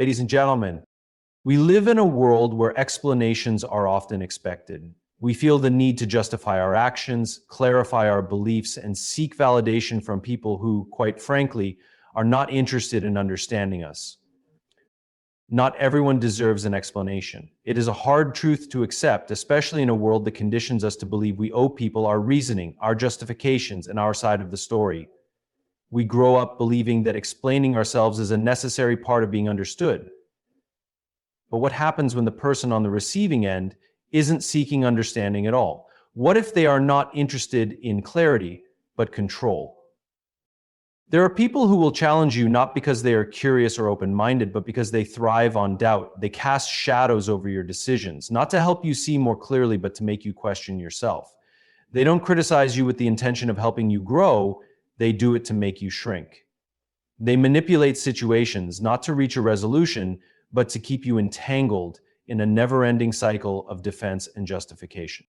Ladies and gentlemen, we live in a world where explanations are often expected. We feel the need to justify our actions, clarify our beliefs, and seek validation from people who, quite frankly, are not interested in understanding us. Not everyone deserves an explanation. It is a hard truth to accept, especially in a world that conditions us to believe we owe people our reasoning, our justifications, and our side of the story. We grow up believing that explaining ourselves is a necessary part of being understood. But what happens when the person on the receiving end isn't seeking understanding at all? What if they are not interested in clarity, but control? There are people who will challenge you not because they are curious or open-minded, but because they thrive on doubt. They cast shadows over your decisions, not to help you see more clearly, but to make you question yourself. They don't criticize you with the intention of helping you grow. They do it to make you shrink. They manipulate situations not to reach a resolution, but to keep you entangled in a never-ending cycle of defense and justification.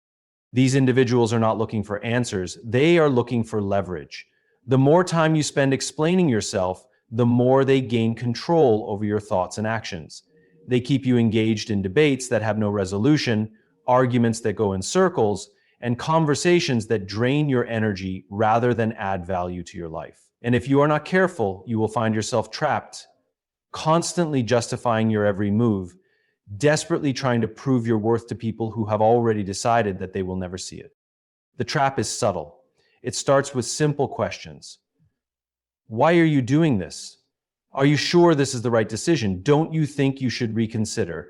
These individuals are not looking for answers. They are looking for leverage. The more time you spend explaining yourself, the more they gain control over your thoughts and actions. They keep you engaged in debates that have no resolution, arguments that go in circles, and conversations that drain your energy rather than add value to your life. And if you are not careful, you will find yourself trapped, constantly justifying your every move, desperately trying to prove your worth to people who have already decided that they will never see it. The trap is subtle. It starts with simple questions. Why are you doing this? Are you sure this is the right decision? Don't you think you should reconsider?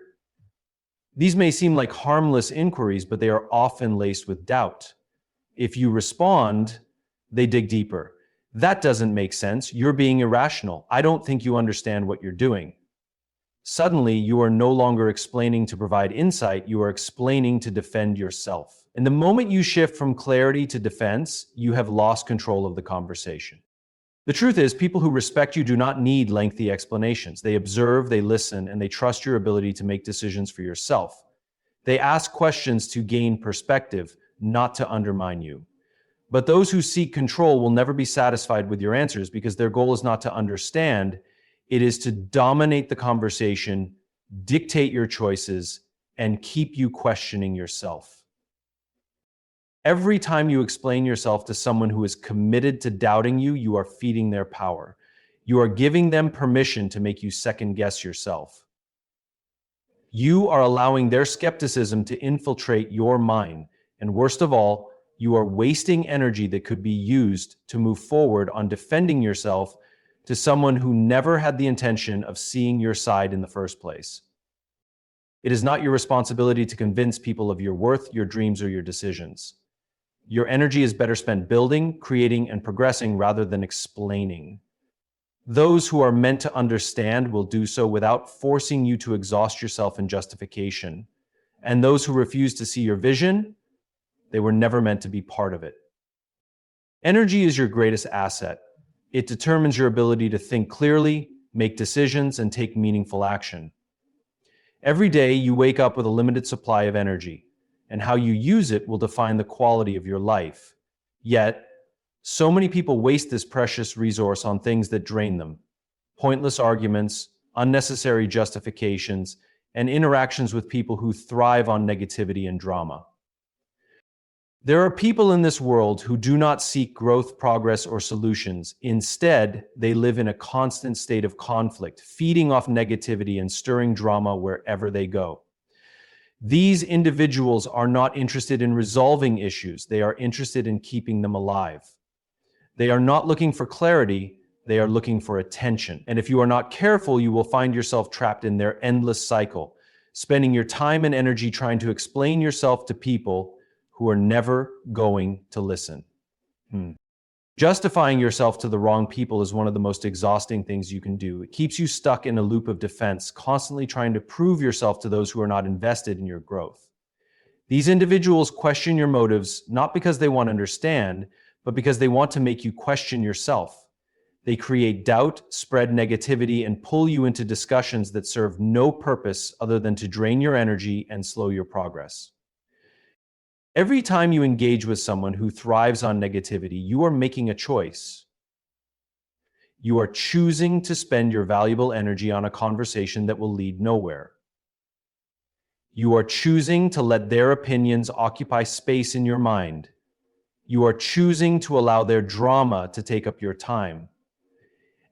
These may seem like harmless inquiries, but they are often laced with doubt. If you respond, they dig deeper. That doesn't make sense. You're being irrational. I don't think you understand what you're doing. Suddenly, you are no longer explaining to provide insight, you are explaining to defend yourself. And the moment you shift from clarity to defense, you have lost control of the conversation. The truth is, people who respect you do not need lengthy explanations. They observe, they listen, and they trust your ability to make decisions for yourself. They ask questions to gain perspective, not to undermine you. But those who seek control will never be satisfied with your answers because their goal is not to understand, it is to dominate the conversation, dictate your choices, and keep you questioning yourself. Every time you explain yourself to someone who is committed to doubting you, you are feeding their power. You are giving them permission to make you second-guess yourself. You are allowing their skepticism to infiltrate your mind, and worst of all, you are wasting energy that could be used to move forward on defending yourself to someone who never had the intention of seeing your side in the first place. It is not your responsibility to convince people of your worth, your dreams, or your decisions. Your energy is better spent building, creating, and progressing rather than explaining. Those who are meant to understand will do so without forcing you to exhaust yourself in justification. And those who refuse to see your vision, they were never meant to be part of it. Energy is your greatest asset. It determines your ability to think clearly, make decisions, and take meaningful action. Every day, you wake up with a limited supply of energy, and how you use it will define the quality of your life. Yet, so many people waste this precious resource on things that drain them. Pointless arguments, unnecessary justifications, and interactions with people who thrive on negativity and drama. There are people in this world who do not seek growth, progress, or solutions. Instead, they live in a constant state of conflict, feeding off negativity and stirring drama wherever they go. These individuals are not interested in resolving issues. They are interested in keeping them alive. They are not looking for clarity. They are looking for attention. And if you are not careful, you will find yourself trapped in their endless cycle, spending your time and energy trying to explain yourself to people who are never going to listen. Justifying yourself to the wrong people is one of the most exhausting things you can do. It keeps you stuck in a loop of defense, constantly trying to prove yourself to those who are not invested in your growth. These individuals question your motives not because they want to understand, but because they want to make you question yourself. They create doubt, spread negativity, and pull you into discussions that serve no purpose other than to drain your energy and slow your progress. Every time you engage with someone who thrives on negativity, you are making a choice. You are choosing to spend your valuable energy on a conversation that will lead nowhere. You are choosing to let their opinions occupy space in your mind. You are choosing to allow their drama to take up your time.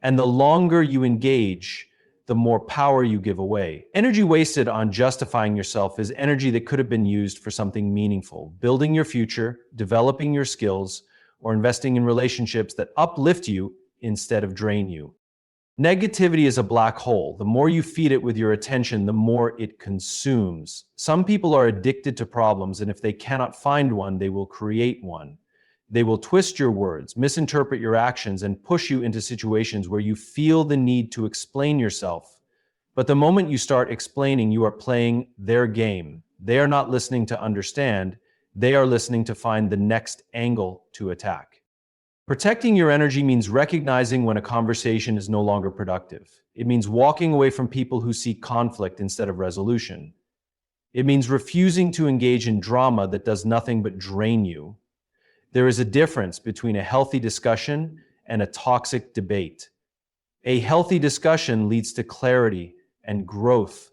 And the longer you engage, the more power you give away. Energy wasted on justifying yourself is energy that could have been used for something meaningful, building your future, developing your skills, or investing in relationships that uplift you instead of drain you. Negativity is a black hole. The more you feed it with your attention, the more it consumes. Some people are addicted to problems, and if they cannot find one, they will create one. They will twist your words, misinterpret your actions, and push you into situations where you feel the need to explain yourself. But the moment you start explaining, you are playing their game. They are not listening to understand. They are listening to find the next angle to attack. Protecting your energy means recognizing when a conversation is no longer productive. It means walking away from people who seek conflict instead of resolution. It means refusing to engage in drama that does nothing but drain you. There is a difference between a healthy discussion and a toxic debate. A healthy discussion leads to clarity and growth.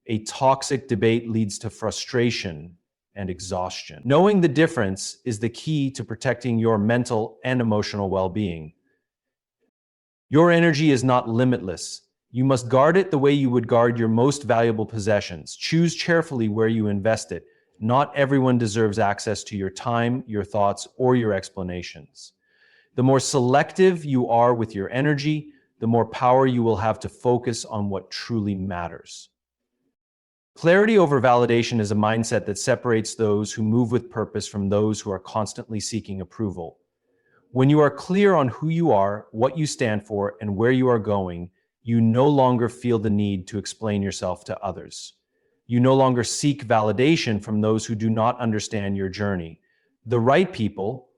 A toxic debate leads to frustration and exhaustion. Knowing the difference is the key to protecting your mental and emotional well-being. Your energy is not limitless. You must guard it the way you would guard your most valuable possessions. Choose carefully where you invest it. Not everyone deserves access to your time, your thoughts, or your explanations. The more selective you are with your energy, the more power you will have to focus on what truly matters. Clarity over validation is a mindset that separates those who move with purpose from those who are constantly seeking approval. When you are clear on who you are, what you stand for, and where you are going, you no longer feel the need to explain yourself to others. You no longer seek validation from those who do not understand your journey. The right people,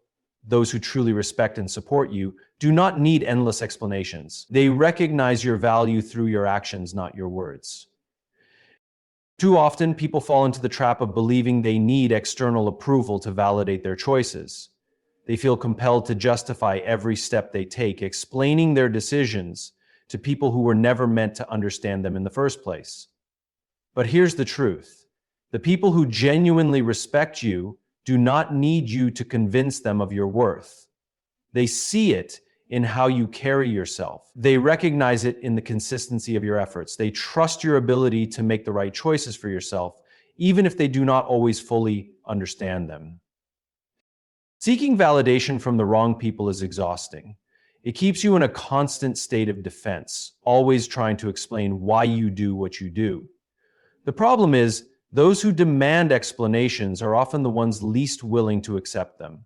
those who truly respect and support you, do not need endless explanations. They recognize your value through your actions, not your words. Too often, people fall into the trap of believing they need external approval to validate their choices. They feel compelled to justify every step they take, explaining their decisions to people who were never meant to understand them in the first place. But here's the truth. The people who genuinely respect you do not need you to convince them of your worth. They see it in how you carry yourself. They recognize it in the consistency of your efforts. They trust your ability to make the right choices for yourself, even if they do not always fully understand them. Seeking validation from the wrong people is exhausting. It keeps you in a constant state of defense, always trying to explain why you do what you do. The problem is, those who demand explanations are often the ones least willing to accept them.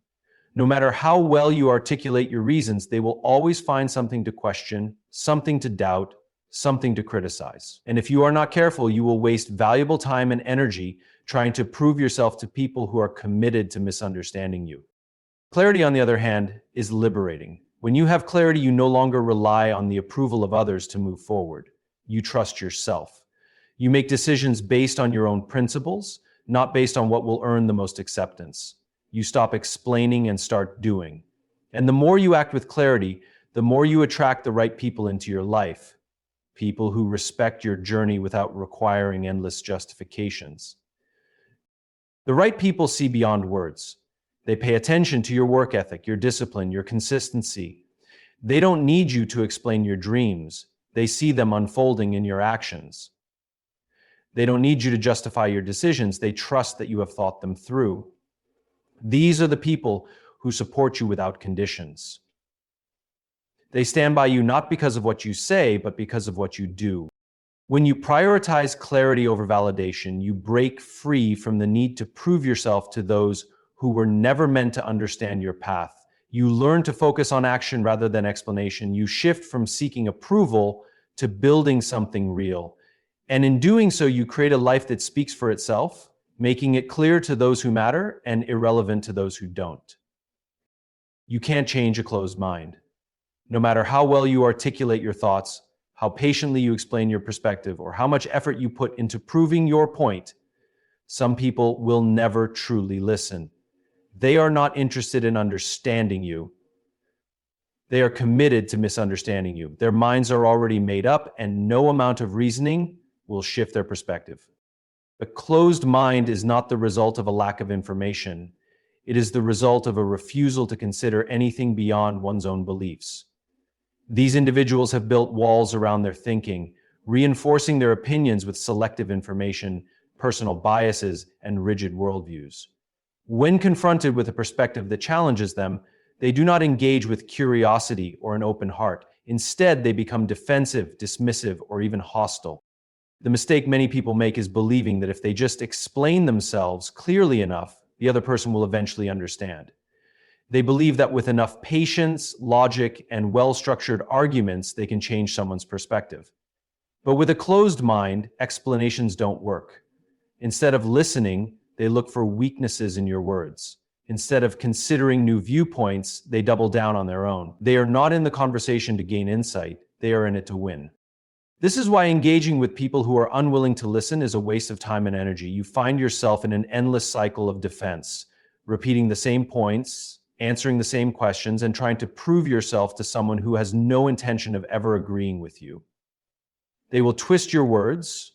No matter how well you articulate your reasons, they will always find something to question, something to doubt, something to criticize. And if you are not careful, you will waste valuable time and energy trying to prove yourself to people who are committed to misunderstanding you. Clarity, on the other hand, is liberating. When you have clarity, you no longer rely on the approval of others to move forward. You trust yourself. You make decisions based on your own principles, not based on what will earn the most acceptance. You stop explaining and start doing. And the more you act with clarity, the more you attract the right people into your life. People who respect your journey without requiring endless justifications. The right people see beyond words. They pay attention to your work ethic, your discipline, your consistency. They don't need you to explain your dreams. They see them unfolding in your actions. They don't need you to justify your decisions. They trust that you have thought them through. These are the people who support you without conditions. They stand by you not because of what you say, but because of what you do. When you prioritize clarity over validation, you break free from the need to prove yourself to those who were never meant to understand your path. You learn to focus on action rather than explanation. You shift from seeking approval to building something real. And in doing so, you create a life that speaks for itself, making it clear to those who matter and irrelevant to those who don't. You can't change a closed mind. No matter how well you articulate your thoughts, how patiently you explain your perspective, or how much effort you put into proving your point, some people will never truly listen. They are not interested in understanding you. They are committed to misunderstanding you. Their minds are already made up, and no amount of reasoning will shift their perspective. A closed mind is not the result of a lack of information. It is the result of a refusal to consider anything beyond one's own beliefs. These individuals have built walls around their thinking, reinforcing their opinions with selective information, personal biases, and rigid worldviews. When confronted with a perspective that challenges them, they do not engage with curiosity or an open heart. Instead, they become defensive, dismissive, or even hostile. The mistake many people make is believing that if they just explain themselves clearly enough, the other person will eventually understand. They believe that with enough patience, logic, and well-structured arguments, they can change someone's perspective. But with a closed mind, explanations don't work. Instead of listening, they look for weaknesses in your words. Instead of considering new viewpoints, they double down on their own. They are not in the conversation to gain insight, they are in it to win. This is why engaging with people who are unwilling to listen is a waste of time and energy. You find yourself in an endless cycle of defense, repeating the same points, answering the same questions, and trying to prove yourself to someone who has no intention of ever agreeing with you. They will twist your words,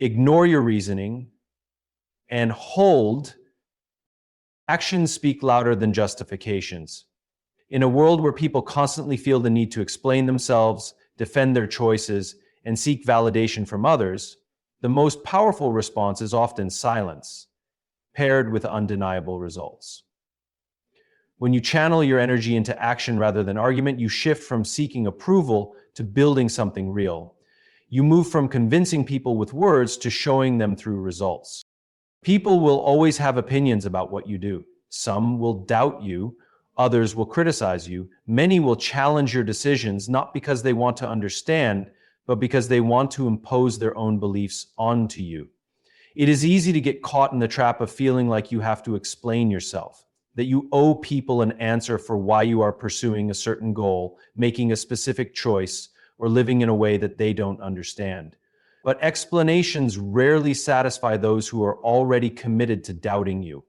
ignore your reasoning, and hold. Actions speak louder than justifications. In a world where people constantly feel the need to explain themselves, defend their choices, and seek validation from others, the most powerful response is often silence, paired with undeniable results. When you channel your energy into action rather than argument, you shift from seeking approval to building something real. You move from convincing people with words to showing them through results. People will always have opinions about what you do. Some will doubt you, others will criticize you. Many will challenge your decisions, not because they want to understand, but because they want to impose their own beliefs onto you. It is easy to get caught in the trap of feeling like you have to explain yourself, that you owe people an answer for why you are pursuing a certain goal, making a specific choice, or living in a way that they don't understand. But explanations rarely satisfy those who are already committed to doubting you.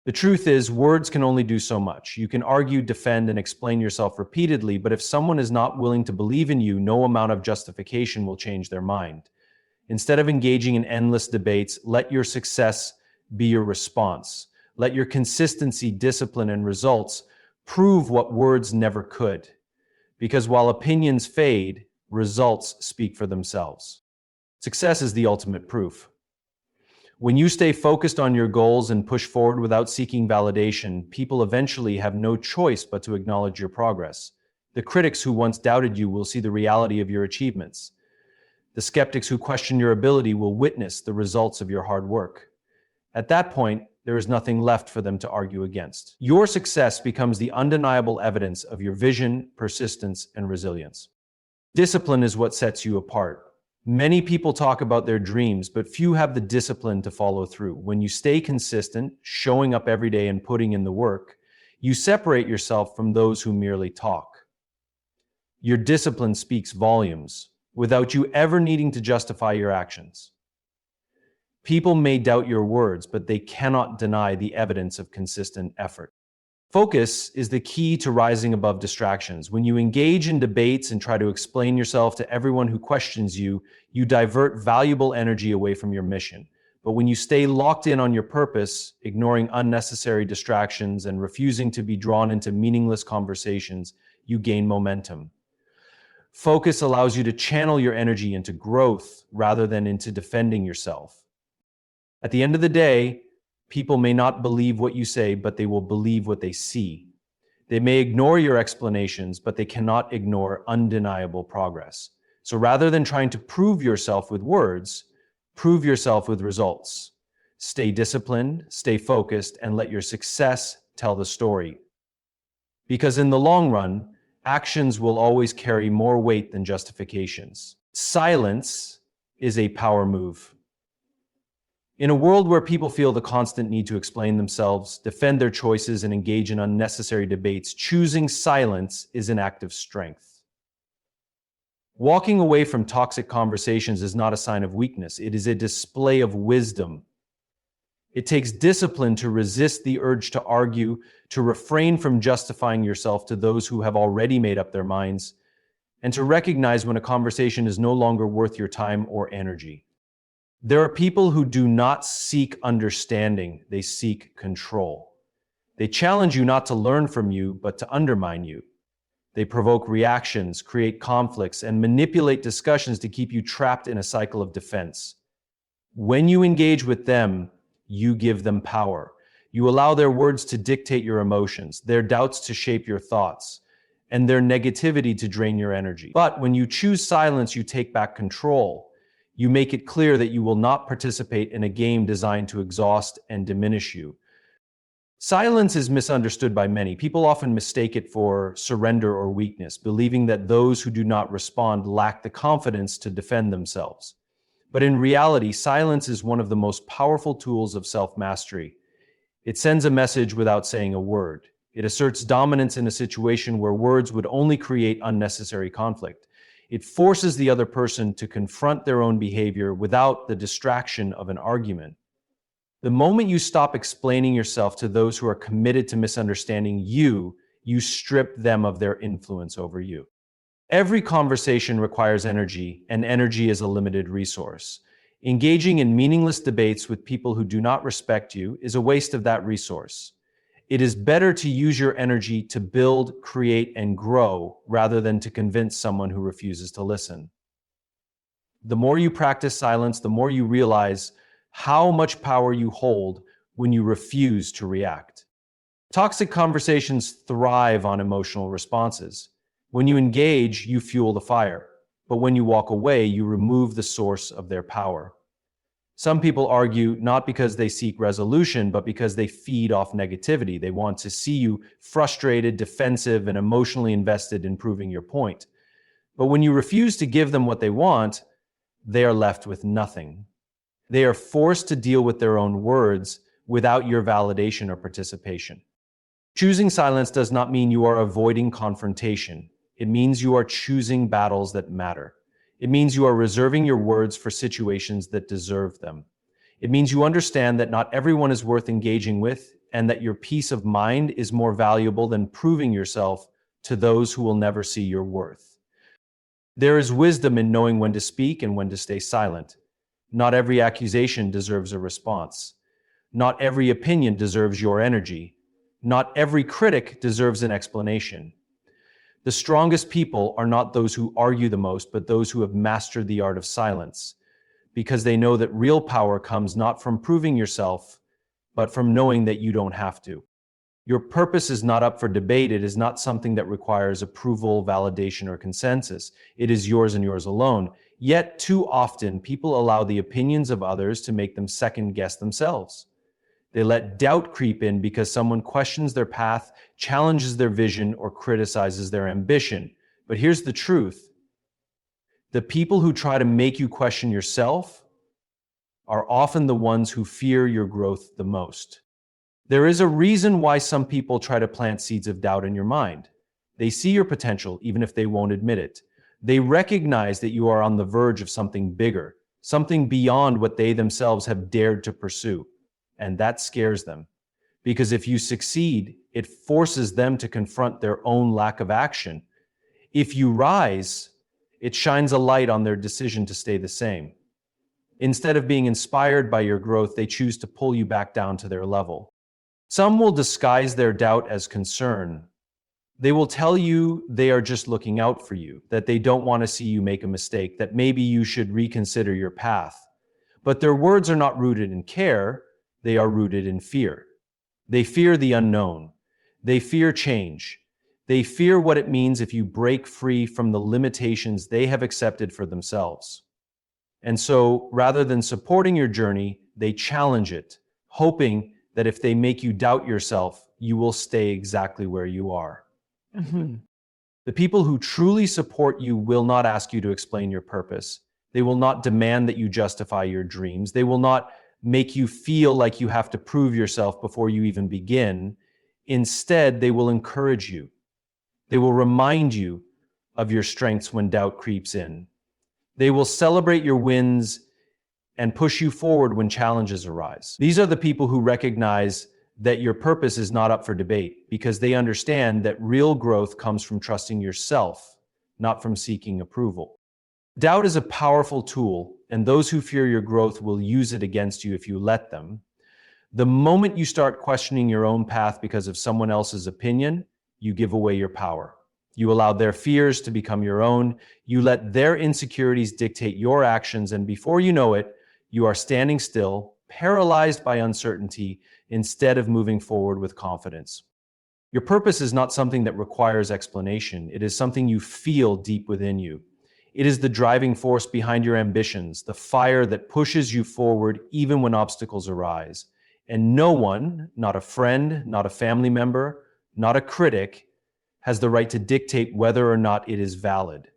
The truth is, words can only do so much. You can argue, defend, and explain yourself repeatedly, but if someone is not willing to believe in you, no amount of justification will change their mind. Instead of engaging in endless debates, let your success be your response. Let your consistency, discipline, and results prove what words never could. Because while opinions fade, results speak for themselves. Success is the ultimate proof. When you stay focused on your goals and push forward without seeking validation, people eventually have no choice but to acknowledge your progress. The critics who once doubted you will see the reality of your achievements. The skeptics who question your ability will witness the results of your hard work. At that point, there is nothing left for them to argue against. Your success becomes the undeniable evidence of your vision, persistence, and resilience. Discipline is what sets you apart. Many people talk about their dreams, but few have the discipline to follow through. When you stay consistent, showing up every day and putting in the work, you separate yourself from those who merely talk. Your discipline speaks volumes, without you ever needing to justify your actions. People may doubt your words, but they cannot deny the evidence of consistent effort. Focus is the key to rising above distractions. When you engage in debates and try to explain yourself to everyone who questions you, you divert valuable energy away from your mission. But when you stay locked in on your purpose, ignoring unnecessary distractions and refusing to be drawn into meaningless conversations, you gain momentum. Focus allows you to channel your energy into growth rather than into defending yourself. At the end of the day, people may not believe what you say, but they will believe what they see. They may ignore your explanations, but they cannot ignore undeniable progress. So rather than trying to prove yourself with words, prove yourself with results. Stay disciplined, stay focused, and let your success tell the story. Because in the long run, actions will always carry more weight than justifications. Silence is a power move. In a world where people feel the constant need to explain themselves, defend their choices, and engage in unnecessary debates, choosing silence is an act of strength. Walking away from toxic conversations is not a sign of weakness. It is a display of wisdom. It takes discipline to resist the urge to argue, to refrain from justifying yourself to those who have already made up their minds, and to recognize when a conversation is no longer worth your time or energy. There are people who do not seek understanding, they seek control. They challenge you not to learn from you, but to undermine you. They provoke reactions, create conflicts, and manipulate discussions to keep you trapped in a cycle of defense. When you engage with them, you give them power. You allow their words to dictate your emotions, their doubts to shape your thoughts, and their negativity to drain your energy. But when you choose silence, you take back control. You make it clear that you will not participate in a game designed to exhaust and diminish you. Silence is misunderstood by many. People often mistake it for surrender or weakness, believing that those who do not respond lack the confidence to defend themselves. But in reality, silence is one of the most powerful tools of self-mastery. It sends a message without saying a word. It asserts dominance in a situation where words would only create unnecessary conflict. It forces the other person to confront their own behavior without the distraction of an argument. The moment you stop explaining yourself to those who are committed to misunderstanding you, you strip them of their influence over you. Every conversation requires energy, and energy is a limited resource. Engaging in meaningless debates with people who do not respect you is a waste of that resource. It is better to use your energy to build, create, and grow rather than to convince someone who refuses to listen. The more you practice silence, the more you realize how much power you hold when you refuse to react. Toxic conversations thrive on emotional responses. When you engage, you fuel the fire. But when you walk away, you remove the source of their power. Some people argue not because they seek resolution, but because they feed off negativity. They want to see you frustrated, defensive, and emotionally invested in proving your point. But when you refuse to give them what they want, they are left with nothing. They are forced to deal with their own words without your validation or participation. Choosing silence does not mean you are avoiding confrontation. It means you are choosing battles that matter. It means you are reserving your words for situations that deserve them. It means you understand that not everyone is worth engaging with, and that your peace of mind is more valuable than proving yourself to those who will never see your worth. There is wisdom in knowing when to speak and when to stay silent. Not every accusation deserves a response. Not every opinion deserves your energy. Not every critic deserves an explanation. The strongest people are not those who argue the most, but those who have mastered the art of silence, because they know that real power comes not from proving yourself, but from knowing that you don't have to. Your purpose is not up for debate. It is not something that requires approval, validation, or consensus. It is yours and yours alone. Yet, too often, people allow the opinions of others to make them second-guess themselves. They let doubt creep in because someone questions their path, challenges their vision, or criticizes their ambition. But here's the truth. The people who try to make you question yourself are often the ones who fear your growth the most. There is a reason why some people try to plant seeds of doubt in your mind. They see your potential, even if they won't admit it. They recognize that you are on the verge of something bigger, something beyond what they themselves have dared to pursue. And that scares them. Because if you succeed, it forces them to confront their own lack of action. If you rise, it shines a light on their decision to stay the same. Instead of being inspired by your growth, they choose to pull you back down to their level. Some will disguise their doubt as concern. They will tell you they are just looking out for you, that they don't want to see you make a mistake, that maybe you should reconsider your path. But their words are not rooted in care, they are rooted in fear. They fear the unknown. They fear change. They fear what it means if you break free from the limitations they have accepted for themselves. And so, rather than supporting your journey, they challenge it, hoping that if they make you doubt yourself, you will stay exactly where you are. The people who truly support you will not ask you to explain your purpose. They will not demand that you justify your dreams. They will not make you feel like you have to prove yourself before you even begin. Instead, they will encourage you. They will remind you of your strengths when doubt creeps in. They will celebrate your wins and push you forward when challenges arise. These are the people who recognize that your purpose is not up for debate because they understand that real growth comes from trusting yourself, not from seeking approval. Doubt is a powerful tool, and those who fear your growth will use it against you if you let them. The moment you start questioning your own path because of someone else's opinion, you give away your power. You allow their fears to become your own. You let their insecurities dictate your actions, and before you know it, you are standing still, paralyzed by uncertainty, instead of moving forward with confidence. Your purpose is not something that requires explanation. It is something you feel deep within you. It is the driving force behind your ambitions, the fire that pushes you forward even when obstacles arise. And no one, not a friend, not a family member, not a critic, has the right to dictate whether or not it is valid.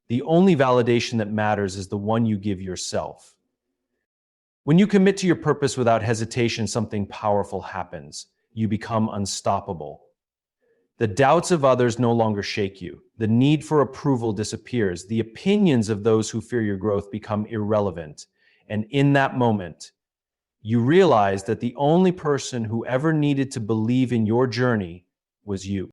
The only validation that matters is the one you give yourself. When you commit to your purpose without hesitation, something powerful happens. You become unstoppable. The doubts of others no longer shake you. The need for approval disappears. The opinions of those who fear your growth become irrelevant. And in that moment, you realize that the only person who ever needed to believe in your journey was you.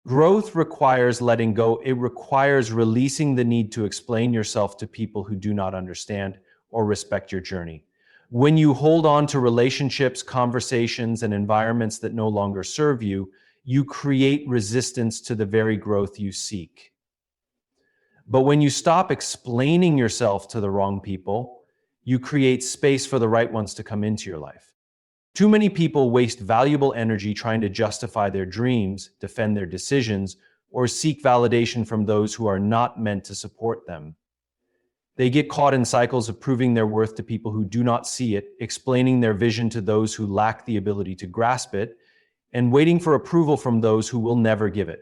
Growth requires letting go. It requires releasing the need to explain yourself to people who do not understand or respect your journey. When you hold on to relationships, conversations, and environments that no longer serve you, you create resistance to the very growth you seek. But when you stop explaining yourself to the wrong people, you create space for the right ones to come into your life. Too many people waste valuable energy trying to justify their dreams, defend their decisions, or seek validation from those who are not meant to support them. They get caught in cycles of proving their worth to people who do not see it, explaining their vision to those who lack the ability to grasp it, and waiting for approval from those who will never give it.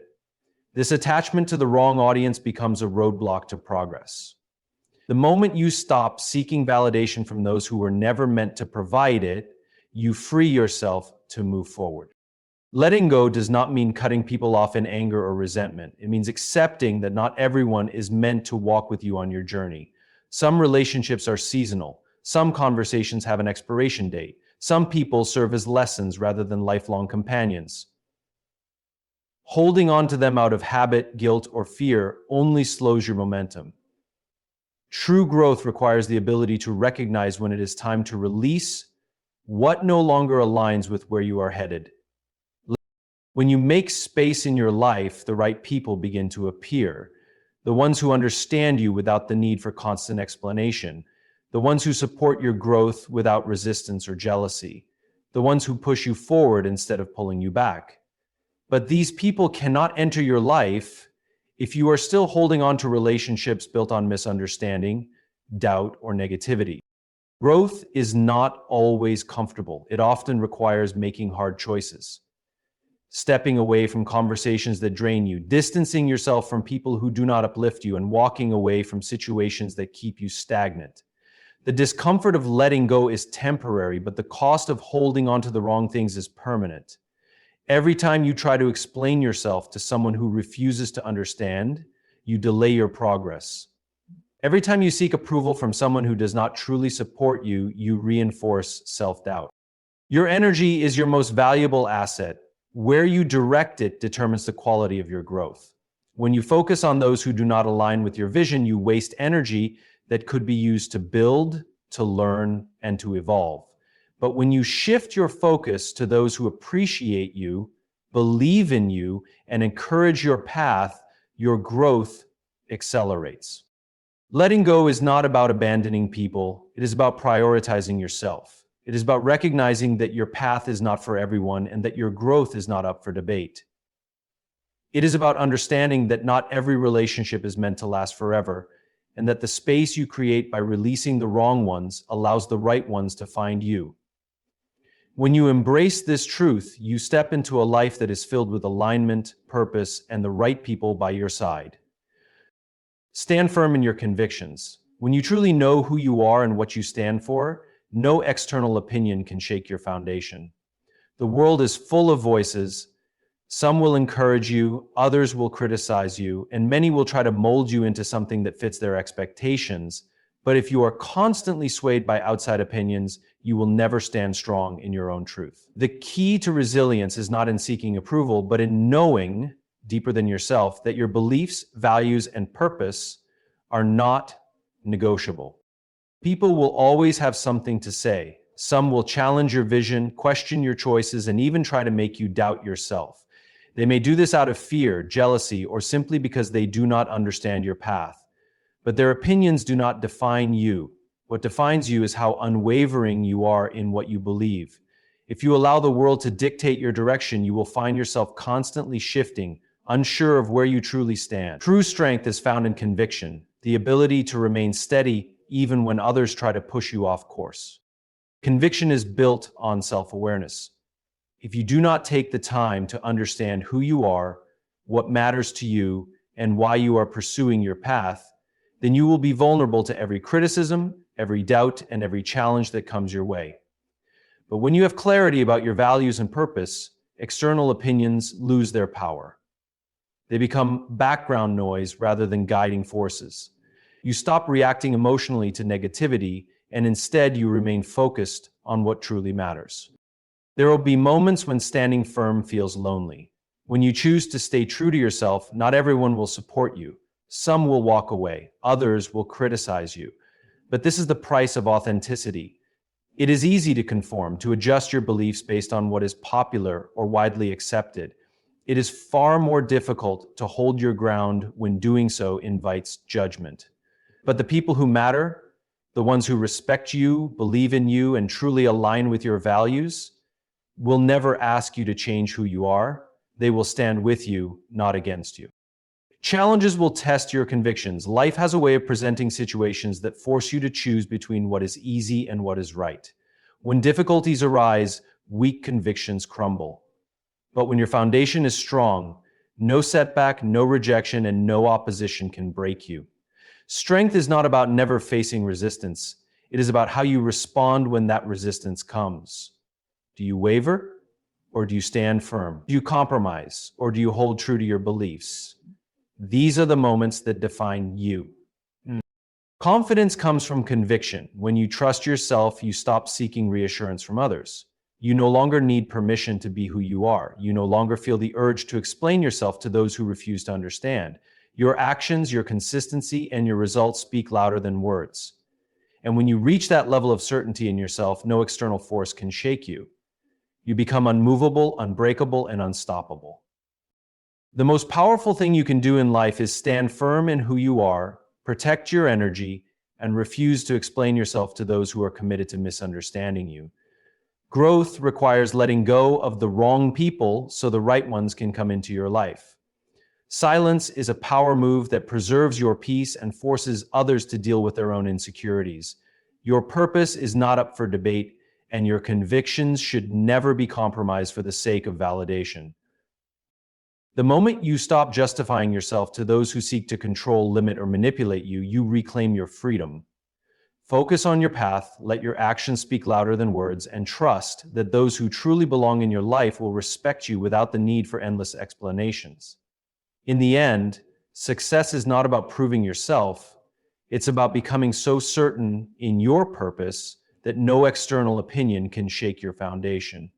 This attachment to the wrong audience becomes a roadblock to progress. The moment you stop seeking validation from those who were never meant to provide it, you free yourself to move forward. Letting go does not mean cutting people off in anger or resentment. It means accepting that not everyone is meant to walk with you on your journey. Some relationships are seasonal. Some conversations have an expiration date. Some people serve as lessons rather than lifelong companions. Holding on to them out of habit, guilt, or fear only slows your momentum. True growth requires the ability to recognize when it is time to release what no longer aligns with where you are headed. When you make space in your life, the right people begin to appear. The ones who understand you without the need for constant explanation. The ones who support your growth without resistance or jealousy. The ones who push you forward instead of pulling you back. But these people cannot enter your life if you are still holding on to relationships built on misunderstanding, doubt, or negativity. Growth is not always comfortable. It often requires making hard choices. Stepping away from conversations that drain you, distancing yourself from people who do not uplift you, and walking away from situations that keep you stagnant. The discomfort of letting go is temporary, but the cost of holding on to the wrong things is permanent. Every time you try to explain yourself to someone who refuses to understand, you delay your progress. Every time you seek approval from someone who does not truly support you, you reinforce self-doubt. Your energy is your most valuable asset. Where you direct it determines the quality of your growth. When you focus on those who do not align with your vision, you waste energy that could be used to build, to learn, and to evolve. But when you shift your focus to those who appreciate you, believe in you, and encourage your path, your growth accelerates. Letting go is not about abandoning people. It is about prioritizing yourself. It is about recognizing that your path is not for everyone and that your growth is not up for debate. It is about understanding that not every relationship is meant to last forever, and that the space you create by releasing the wrong ones allows the right ones to find you. When you embrace this truth, you step into a life that is filled with alignment, purpose, and the right people by your side. Stand firm in your convictions. When you truly know who you are and what you stand for, no external opinion can shake your foundation. The world is full of voices. Some will encourage you, others will criticize you, and many will try to mold you into something that fits their expectations. But if you are constantly swayed by outside opinions, you will never stand strong in your own truth. The key to resilience is not in seeking approval, but in knowing deeper than yourself that your beliefs, values, and purpose are not negotiable. People will always have something to say. Some will challenge your vision, question your choices, and even try to make you doubt yourself. They may do this out of fear, jealousy, or simply because they do not understand your path. But their opinions do not define you. What defines you is how unwavering you are in what you believe. If you allow the world to dictate your direction, you will find yourself constantly shifting, unsure of where you truly stand. True strength is found in conviction, the ability to remain steady even when others try to push you off course. Conviction is built on self-awareness. If you do not take the time to understand who you are, what matters to you, and why you are pursuing your path, then you will be vulnerable to every criticism, every doubt, and every challenge that comes your way. But when you have clarity about your values and purpose, external opinions lose their power. They become background noise rather than guiding forces. You stop reacting emotionally to negativity, and instead you remain focused on what truly matters. There will be moments when standing firm feels lonely. When you choose to stay true to yourself, not everyone will support you. Some will walk away, others will criticize you. But this is the price of authenticity. It is easy to conform, to adjust your beliefs based on what is popular or widely accepted. It is far more difficult to hold your ground when doing so invites judgment. But the people who matter, the ones who respect you, believe in you, and truly align with your values, will never ask you to change who you are. They will stand with you, not against you. Challenges will test your convictions. Life has a way of presenting situations that force you to choose between what is easy and what is right. When difficulties arise, weak convictions crumble. But when your foundation is strong, no setback, no rejection, and no opposition can break you. Strength is not about never facing resistance. It is about how you respond when that resistance comes. Do you waver, or do you stand firm? Do you compromise, or do you hold true to your beliefs? These are the moments that define you. Confidence comes from conviction. When you trust yourself, you stop seeking reassurance from others. You no longer need permission to be who you are. You no longer feel the urge to explain yourself to those who refuse to understand. Your actions, your consistency, and your results speak louder than words. And when you reach that level of certainty in yourself, no external force can shake you. You become unmovable, unbreakable, and unstoppable. The most powerful thing you can do in life is stand firm in who you are, protect your energy, and refuse to explain yourself to those who are committed to misunderstanding you. Growth requires letting go of the wrong people so the right ones can come into your life. Silence is a power move that preserves your peace and forces others to deal with their own insecurities. Your purpose is not up for debate, and your convictions should never be compromised for the sake of validation. The moment you stop justifying yourself to those who seek to control, limit, or manipulate you, you reclaim your freedom. Focus on your path, let your actions speak louder than words, and trust that those who truly belong in your life will respect you without the need for endless explanations. In the end, success is not about proving yourself. It's about becoming so certain in your purpose that no external opinion can shake your foundation.